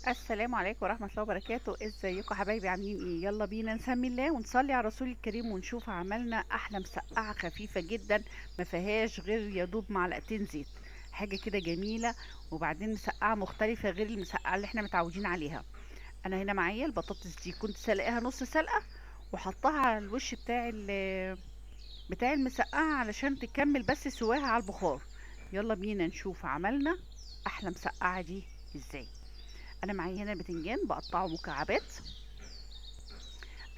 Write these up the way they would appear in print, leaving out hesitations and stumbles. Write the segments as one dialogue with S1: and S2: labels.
S1: السلام عليكم ورحمة الله وبركاته. ازيكم حبايبي؟ عاملين ايه؟ يلا بينا نسمي الله ونصلي على الرسول الكريم ونشوف عملنا احلى مسقعة خفيفة جدا، ما فيهاش غير يدوب معلقتين زيت. حاجة كده جميلة. وبعدين مسقعة مختلفة غير المسقعة اللي احنا متعودين عليها. انا هنا معايا البطاطس دي، كنت سلقاها نص سلقة وحطها على الوش بتاع المسقعة علشان تكمل بس سواها على البخار. يلا بينا نشوف عملنا احلى مسقعة دي ازاي. انا معايا هنا بتنجان بقطعه مكعبات.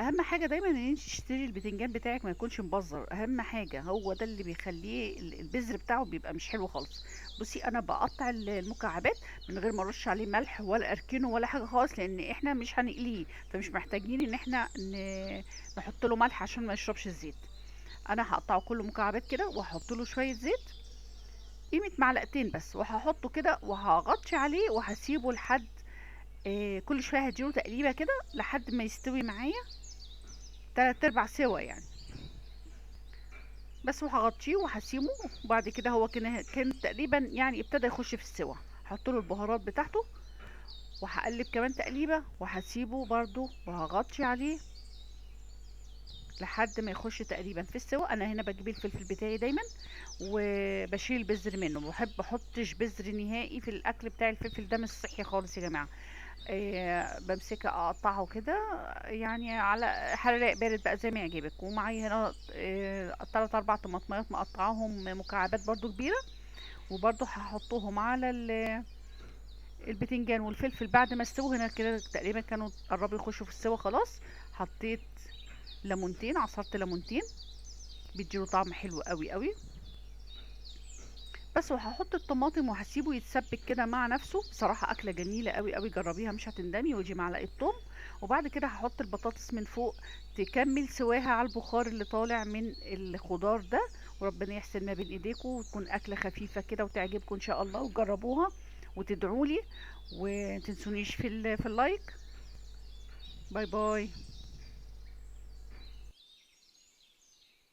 S1: اهم حاجه دايما ان انت تشتري البتنجان بتاعك ما يكونش مبذر، اهم حاجه هو ده اللي بيخليه البذر بتاعه بيبقى مش حلو خالص. بصي انا بقطع المكعبات من غير ما ارش عليه ملح ولا اركنه ولا حاجه خالص، لان احنا مش هنقليه، فمش محتاجين ان احنا نحط له ملح عشان ما يشربش الزيت. انا هقطعه كله مكعبات كده وهحط له شويه زيت، قيمه معلقتين بس، وهحطه كده وهغطي عليه وهسيبه لحد كل شويه هديله تقليبه كده لحد ما يستوي معايا تلات ارباع سوا يعني. بس وهغطيه وهسيبه. وبعد كده هو كان تقريبا يعني ابتدى يخش في السوا، هحط له البهارات بتاعته وهقلب كمان تقليبه وهسيبه برضو وهغطي عليه لحد ما يخش تقريبا في السوا. انا هنا بجيب الفلفل بتاعي دايما وبشيل البذر منه، ما بحب احطش بذر نهائي في الاكل بتاع الفلفل، ده مش صحي خالص يا جماعه. بمسكها اقطعه كده يعني على حراق بارد بقى زي ما يعجبك. ومعايا هنا تلات اربع طماطمات مقطعاهم مكعبات برضو كبيره، وبرضو هحطهم على البتنجان والفلفل بعد ما استووا. هنا كده تقريبا كانوا قربوا يخشوا في السوا خلاص. حطيت ليمونتين، عصرت ليمونتين بيديله طعم حلو قوي قوي. بس وهحط الطماطم وهسيبه يتسبك كده مع نفسه. بصراحة أكلة جميلة قوي قوي، جربيها مش هتندمي. ودي معلقة توم. وبعد كده هحط البطاطس من فوق تكمل سواها على البخار اللي طالع من الخضار ده. وربنا يحسن ما بين ايديكم وتكون أكلة خفيفة كده وتعجبكم إن شاء الله، وجربوها وتدعولي. ومتنسونيش في اللايك. باي باي.